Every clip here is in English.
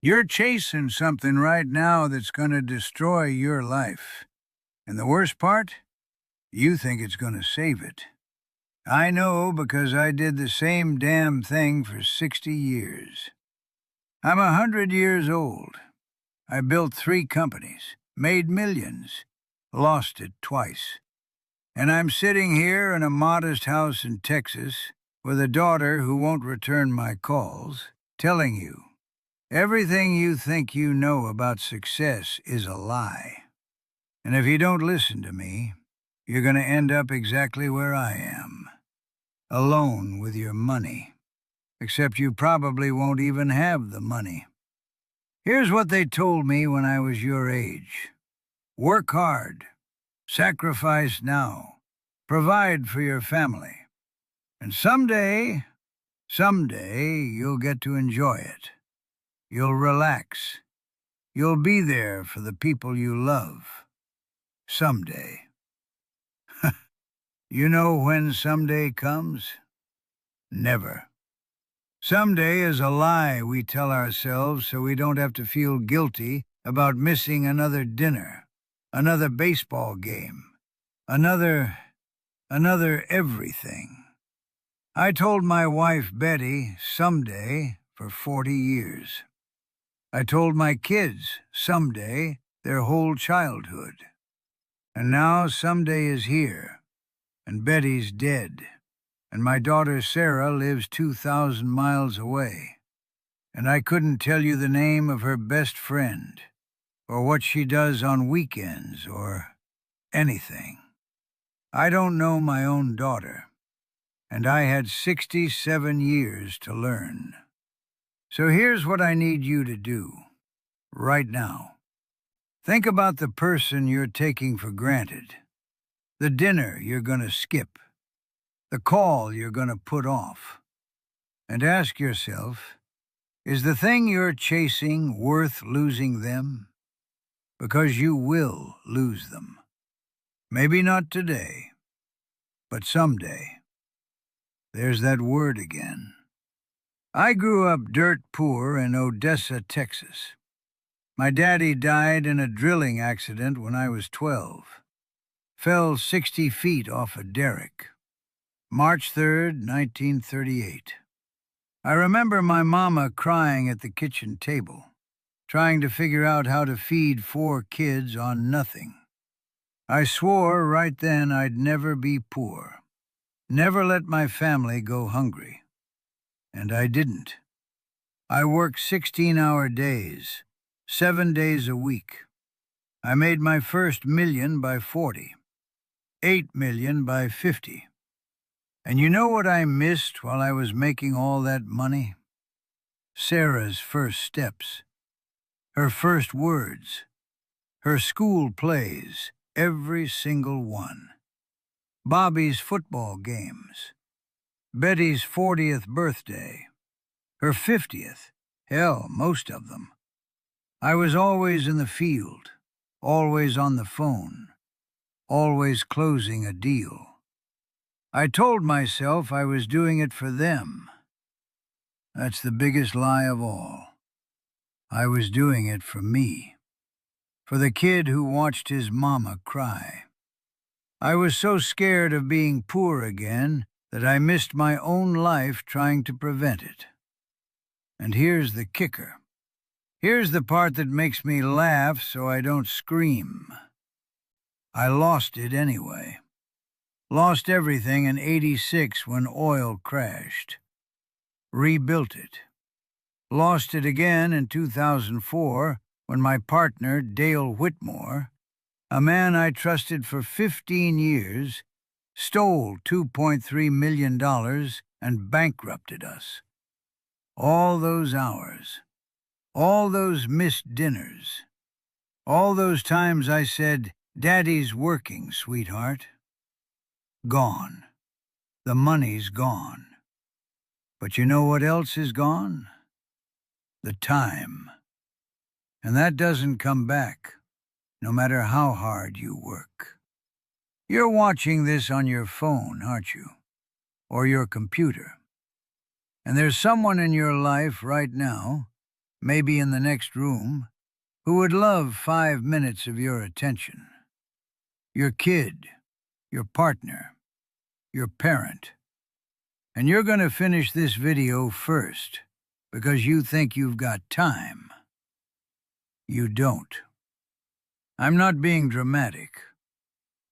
You're chasing something right now that's going to destroy your life. And the worst part? You think it's going to save it. I know because I did the same damn thing for 60 years. I'm 100 years old. I built 3 companies, made millions, lost it twice. And I'm sitting here in a modest house in Texas with a daughter who won't return my calls, telling you, everything you think you know about success is a lie. And if you don't listen to me, you're going to end up exactly where I am, alone with your money. Except you probably won't even have the money. Here's what they told me when I was your age. Work hard, sacrifice now, provide for your family. And someday, you'll get to enjoy it. You'll relax. You'll be there for the people you love. Someday. You know when someday comes? Never. Someday is a lie we tell ourselves so we don't have to feel guilty about missing another dinner, another baseball game, another everything. I told my wife Betty someday for 40 years. I told my kids someday their whole childhood. And now someday is here, and Betty's dead, and my daughter Sarah lives 2,000 miles away, and I couldn't tell you the name of her best friend, or what she does on weekends, or anything. I don't know my own daughter, and I had 67 years to learn. So here's what I need you to do, right now. Think about the person you're taking for granted, the dinner you're going to skip, the call you're going to put off, and ask yourself, is the thing you're chasing worth losing them? Because you will lose them. Maybe not today, but someday. There's that word again. I grew up dirt poor in Odessa, Texas. My daddy died in a drilling accident when I was 12. Fell 60 feet off a derrick. March 3rd, 1938. I remember my mama crying at the kitchen table, trying to figure out how to feed 4 kids on nothing. I swore right then I'd never be poor, never let my family go hungry. And I didn't. I worked 16-hour days, 7 days a week. I made my first million by 40, 8 million by 50. And you know what I missed while I was making all that money? Sarah's first steps, her first words, her school plays, every single one. Bobby's football games, Betty's 40th birthday, her 50th, hell, most of them. I was always in the field, always on the phone, always closing a deal. I told myself I was doing it for them. That's the biggest lie of all. I was doing it for me, for the kid who watched his mama cry. I was so scared of being poor again that I missed my own life trying to prevent it. And here's the kicker. Here's the part that makes me laugh so I don't scream. I lost it anyway. Lost everything in '86 when oil crashed. Rebuilt it. Lost it again in 2004 when my partner, Dale Whitmore, a man I trusted for 15 years, stole $2.3 million and bankrupted us. All those hours, all those missed dinners, all those times I said, "Daddy's working, sweetheart." Gone. The money's gone. But you know what else is gone? The time. And that doesn't come back, no matter how hard you work. You're watching this on your phone, aren't you? Or your computer. And there's someone in your life right now, maybe in the next room, who would love 5 minutes of your attention. Your kid, your partner, your parent. And you're going to finish this video first because you think you've got time. You don't. I'm not being dramatic.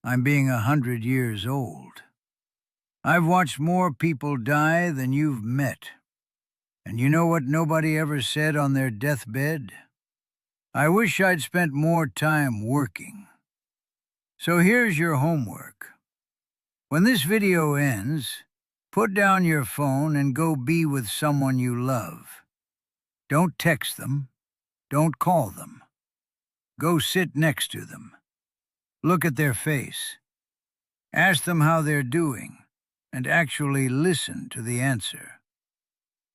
I'm being 100 years old. I've watched more people die than you've met. And you know what nobody ever said on their deathbed? I wish I'd spent more time working. So here's your homework. When this video ends, put down your phone and go be with someone you love. Don't text them. Don't call them. Go sit next to them. Look at their face. Ask them how they're doing, and actually listen to the answer.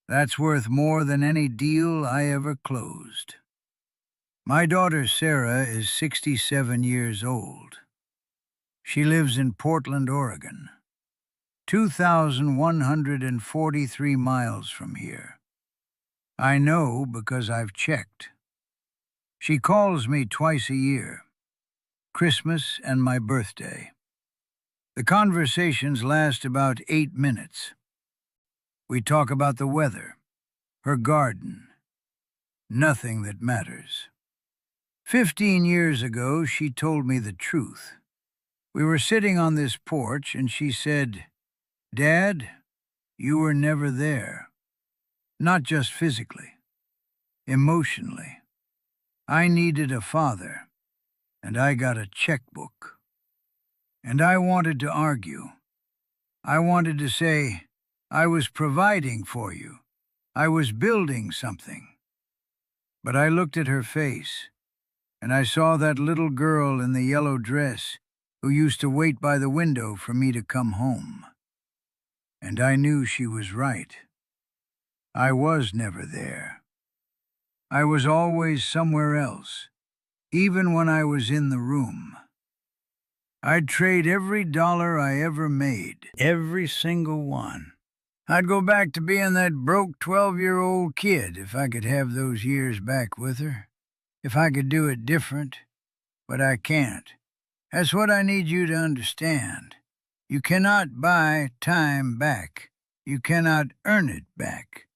That's worth more than any deal I ever closed. My daughter Sarah is 67 years old. She lives in Portland, Oregon, 2,143 miles from here. I know because I've checked. She calls me twice a year, Christmas and my birthday. The conversations last about 8 minutes. We talk about the weather, her garden, nothing that matters. 15 years ago, she told me the truth. We were sitting on this porch and she said, "Dad, you were never there. Not just physically, emotionally. I needed a father, and I got a checkbook." And I wanted to argue. I wanted to say, I was providing for you. I was building something. But I looked at her face, and I saw that little girl in the yellow dress who used to wait by the window for me to come home. And I knew she was right. I was never there. I was always somewhere else, even when I was in the room. I'd trade every dollar I ever made, every single one. I'd go back to being that broke 12-year-old kid if I could have those years back with her. If I could do it different. But I can't. That's what I need you to understand. You cannot buy time back. You cannot earn it back.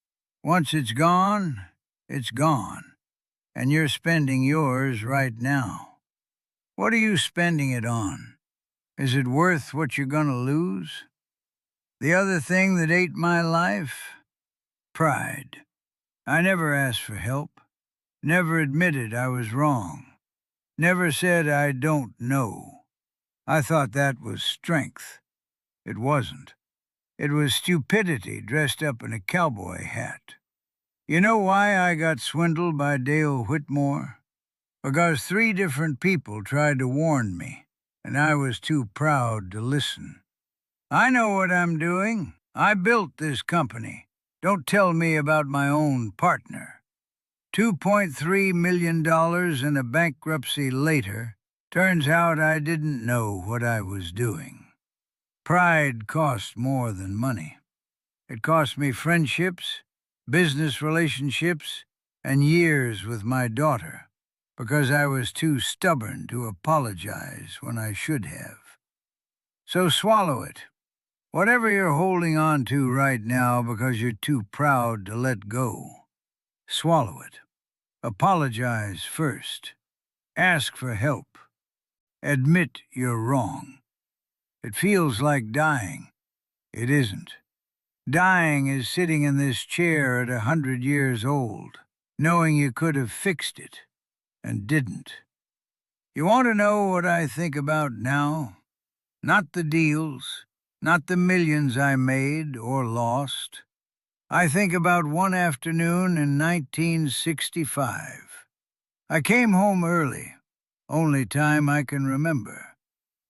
Once it's gone, it's gone. And you're spending yours right now. What are you spending it on? Is it worth what you're gonna lose? The other thing that ate my life? Pride. I never asked for help. Never admitted I was wrong. Never said I don't know. I thought that was strength. It wasn't. It was stupidity dressed up in a cowboy hat. You know why I got swindled by Dale Whitmore? Because 3 different people tried to warn me, and I was too proud to listen. I know what I'm doing. I built this company. Don't tell me about my own partner. $2.3 million in a bankruptcy later, turns out I didn't know what I was doing. Pride cost more than money. It cost me friendships, business relationships, and years with my daughter, because I was too stubborn to apologize when I should have. So swallow it. Whatever you're holding on to right now because you're too proud to let go, swallow it. Apologize first. Ask for help. Admit you're wrong. It feels like dying. It isn't. Dying is sitting in this chair at 100 years old, knowing you could have fixed it, and didn't. You want to know what I think about now? Not the deals, not the millions I made or lost. I think about one afternoon in 1965. I came home early, only time I can remember,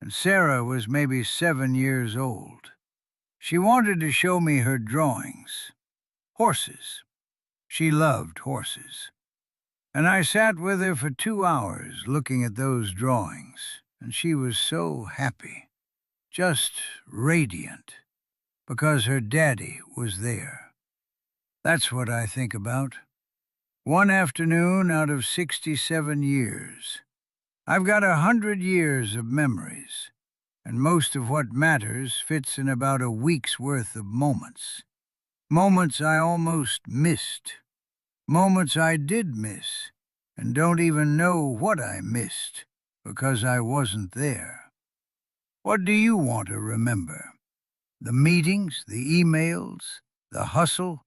and Sarah was maybe 7 years old. She wanted to show me her drawings. Horses. She loved horses. And I sat with her for 2 hours looking at those drawings, and she was so happy, just radiant, because her daddy was there. That's what I think about. One afternoon out of 67 years. I've got 100 years of memories, and most of what matters fits in about a week's worth of moments. Moments I almost missed. Moments I did miss, and don't even know what I missed, because I wasn't there. What do you want to remember? The meetings, the emails, the hustle?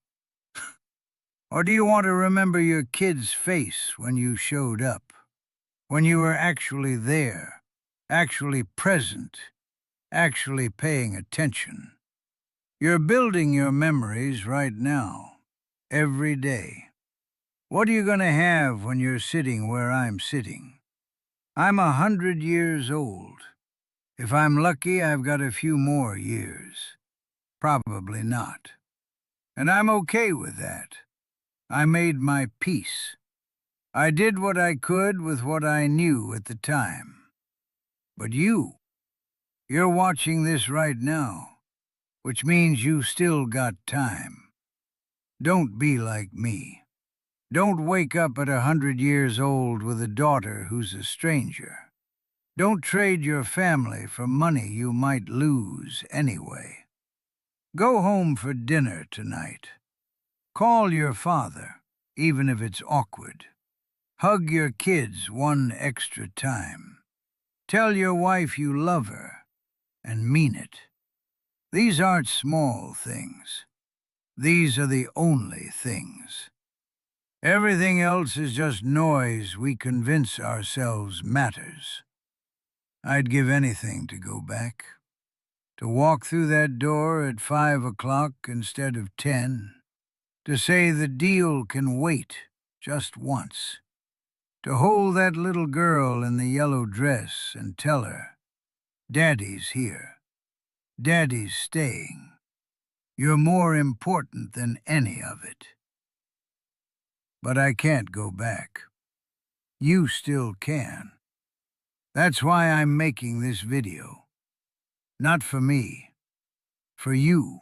Or do you want to remember your kid's face when you showed up? When you were actually there, actually present, actually paying attention? You're building your memories right now, every day. What are you going to have when you're sitting where I'm sitting? I'm 100 years old. If I'm lucky, I've got a few more years. Probably not. And I'm okay with that. I made my peace. I did what I could with what I knew at the time. But you're watching this right now, which means you still got time. Don't be like me. Don't wake up at 100 years old with a daughter who's a stranger. Don't trade your family for money you might lose anyway. Go home for dinner tonight. Call your father, even if it's awkward. Hug your kids one extra time. Tell your wife you love her, and mean it. These aren't small things. These are the only things. Everything else is just noise we convince ourselves matters. I'd give anything to go back. To walk through that door at 5 o'clock instead of 10. To say the deal can wait just once. To hold that little girl in the yellow dress and tell her, Daddy's here. Daddy's staying. You're more important than any of it. But I can't go back. You still can. That's why I'm making this video. Not for me. For you.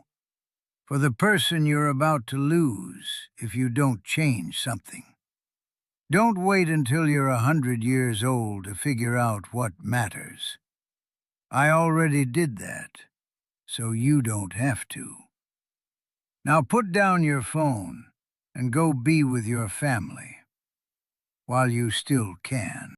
For the person you're about to lose if you don't change something. Don't wait until you're 100 years old to figure out what matters. I already did that, so you don't have to. Now put down your phone and go be with your family while you still can.